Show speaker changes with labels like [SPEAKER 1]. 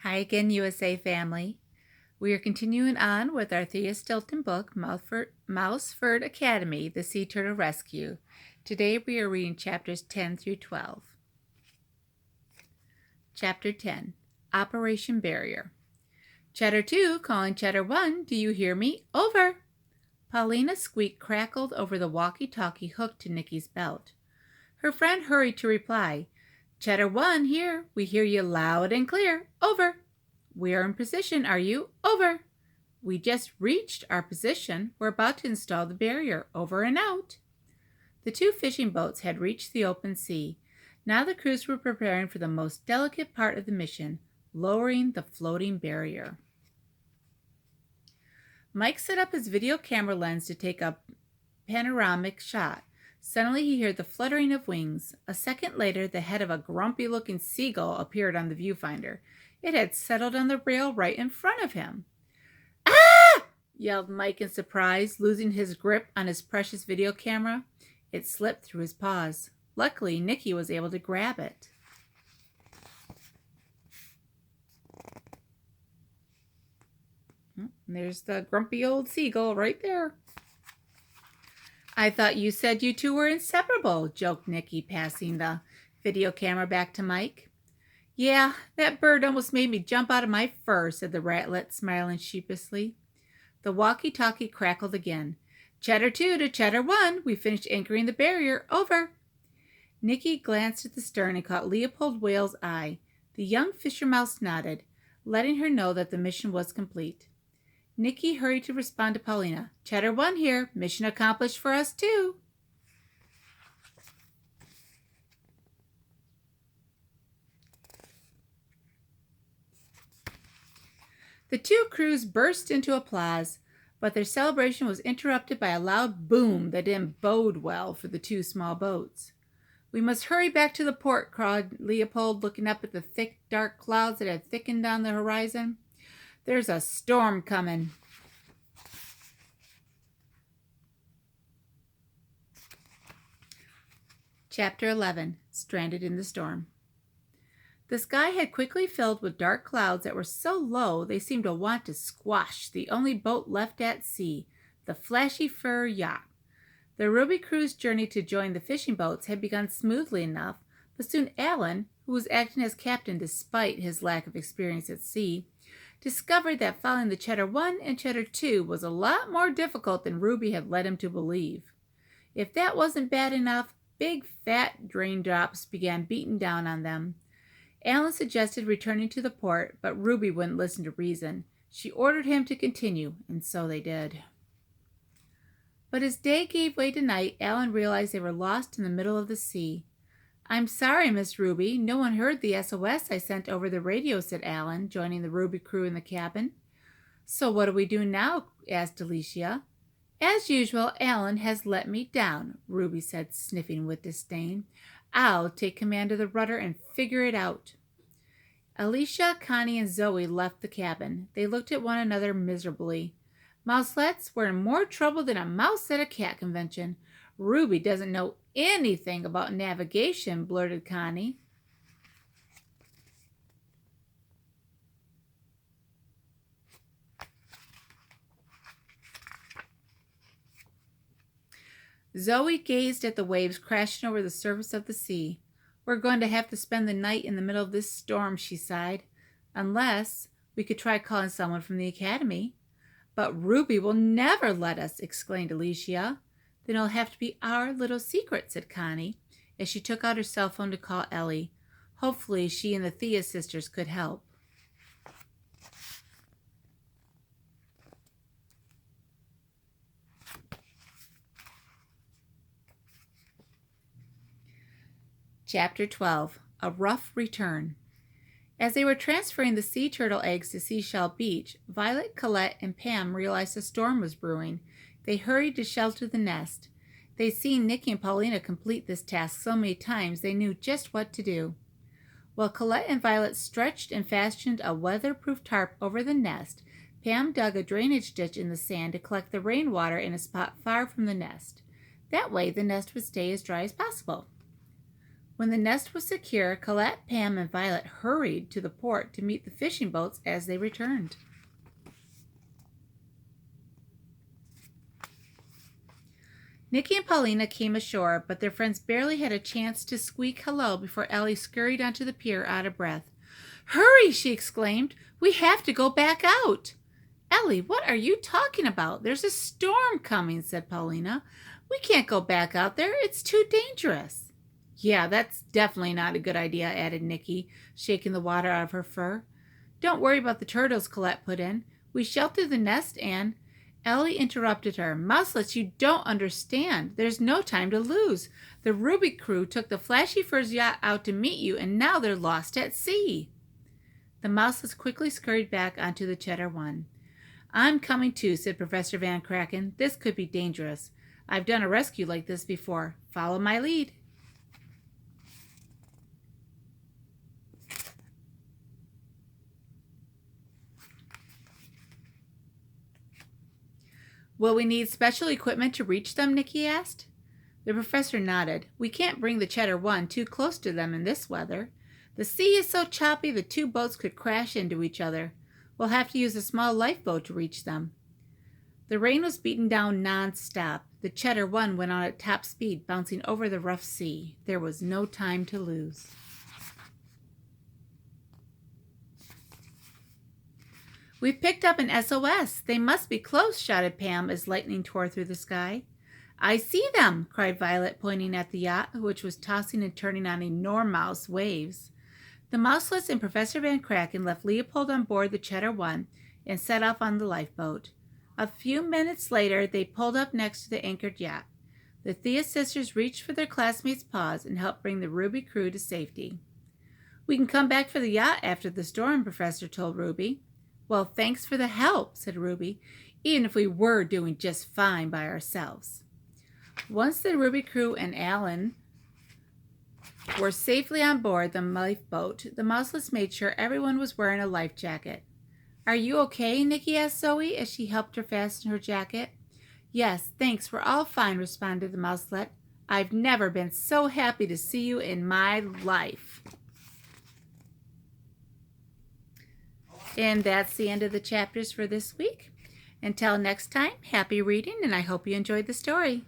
[SPEAKER 1] Hi again, USA family. We are continuing on with our Thea Stilton book, Mouseford Academy, The Sea Turtle Rescue. Today we are reading chapters 10 through 12. Chapter 10, Operation Barrier. Cheddar 2 calling Cheddar 1, do you hear me? Over! Paulina's squeak crackled over the walkie-talkie hooked to Nikki's belt. Her friend hurried to reply, Cheddar 1 here, we hear you loud and clear. Over! We are in position, are you? Over! We just reached our position. We're about to install the barrier. Over and out. The two fishing boats had reached the open sea. Now the crews were preparing for the most delicate part of the mission, lowering the floating barrier. Mike set up his video camera lens to take a panoramic shot. Suddenly he heard the fluttering of wings. A second later, the head of a grumpy-looking seagull appeared on the viewfinder. It had settled on the rail right in front of him. Ah! Yelled Mike in surprise, losing his grip on his precious video camera. It slipped through his paws. Luckily, Nikki was able to grab it. There's the grumpy old seagull right there. I thought you said you two were inseparable, joked Nikki, passing the video camera back to Mike. Yeah, that bird almost made me jump out of my fur, said the ratlet, smiling sheepishly. The walkie-talkie crackled again. Cheddar 2 to Cheddar 1. We finished anchoring the barrier. Over. Nikki glanced at the stern and caught Leopold Whale's eye. The young fisher mouse nodded, letting her know that the mission was complete. Nikki hurried to respond to Paulina. Cheddar 1 here. Mission accomplished for us too. The two crews burst into applause, but their celebration was interrupted by a loud boom that didn't bode well for the two small boats. We must hurry back to the port, cried Leopold, looking up at the thick, dark clouds that had thickened on the horizon. There's a storm coming. Chapter 11, Stranded in the Storm. The sky had quickly filled with dark clouds that were so low they seemed to want to squash the only boat left at sea, the flashy fur yacht. The Ruby crew's journey to join the fishing boats had begun smoothly enough, but soon Alan, who was acting as captain despite his lack of experience at sea, discovered that following the Cheddar 1 and Cheddar 2 was a lot more difficult than Ruby had led him to believe. If that wasn't bad enough, big fat raindrops began beating down on them. Alan suggested returning to the port, but Ruby wouldn't listen to reason. She ordered him to continue, and so they did. But as day gave way to night, Alan realized they were lost in the middle of the sea. I'm sorry, Miss Ruby. No one heard the SOS I sent over the radio, said Alan, joining the Ruby crew in the cabin. So what do we do now? Asked Alicia. As usual, Alan has let me down, Ruby said, sniffing with disdain. I'll take command of the rudder and figure it out. Alicia, Connie, and Zoe left the cabin. They looked at one another miserably. Mouselets were in more trouble than a mouse at a cat convention. Ruby doesn't know anything about navigation, blurted Connie. Zoe gazed at the waves crashing over the surface of the sea. We're going to have to spend the night in the middle of this storm, she sighed. Unless we could try calling someone from the academy. But Ruby will never let us, exclaimed Alicia. Then it'll have to be our little secret, said Connie, as she took out her cell phone to call Ellie. Hopefully she and the Thea sisters could help. Chapter 12, A Rough Return. As they were transferring the sea turtle eggs to Seashell Beach, Violet, Colette, and Pam realized a storm was brewing. They hurried to shelter the nest. They'd seen Nikki and Paulina complete this task so many times they knew just what to do. While Colette and Violet stretched and fashioned a weatherproof tarp over the nest, Pam dug a drainage ditch in the sand to collect the rainwater in a spot far from the nest. That way the nest would stay as dry as possible. When the nest was secure, Colette, Pam, and Violet hurried to the port to meet the fishing boats as they returned. Nicky and Paulina came ashore, but their friends barely had a chance to squeak hello before Ellie scurried onto the pier out of breath. "Hurry!" she exclaimed. "We have to go back out." "Ellie, what are you talking about? There's a storm coming," said Paulina. "We can't go back out there. It's too dangerous." "Yeah, that's definitely not a good idea," added Nicky, shaking the water out of her fur. "Don't worry about the turtles," Colette put in. "We sheltered the nest and—" Ellie interrupted her. "Mouselets, you don't understand. There's no time to lose. The Ruby crew took the Flashy Furs yacht out to meet you, and now they're lost at sea." The Mouselets quickly scurried back onto the Cheddar One. "I'm coming too," said Professor Van Kraken. "This could be dangerous. I've done a rescue like this before. Follow my lead." "Will we need special equipment to reach them?" Nicky asked. The professor nodded. "We can't bring the Cheddar One too close to them in this weather. The sea is so choppy the two boats could crash into each other. We'll have to use a small lifeboat to reach them." The rain was beating down non-stop. The Cheddar One went on at top speed, bouncing over the rough sea. There was no time to lose. "We've picked up an SOS. They must be close," shouted Pam as lightning tore through the sky. "I see them," cried Violet, pointing at the yacht, which was tossing and turning on enormous waves. The Mouselets and Professor Van Kraken left Leopold on board the Cheddar One and set off on the lifeboat. A few minutes later, they pulled up next to the anchored yacht. The Thea sisters reached for their classmates' paws and helped bring the Ruby crew to safety. "We can come back for the yacht after the storm," Professor told Ruby. "Well, thanks for the help," said Ruby, "even if we were doing just fine by ourselves." Once the Ruby crew and Alan were safely on board the lifeboat, the Mouselets made sure everyone was wearing a life jacket. "Are you okay?" Nicky asked Zoe as she helped her fasten her jacket. "Yes, thanks, we're all fine," responded the Mouselet. "I've never been so happy to see you in my life." And that's the end of the chapters for this week. Until next time, happy reading, and I hope you enjoyed the story.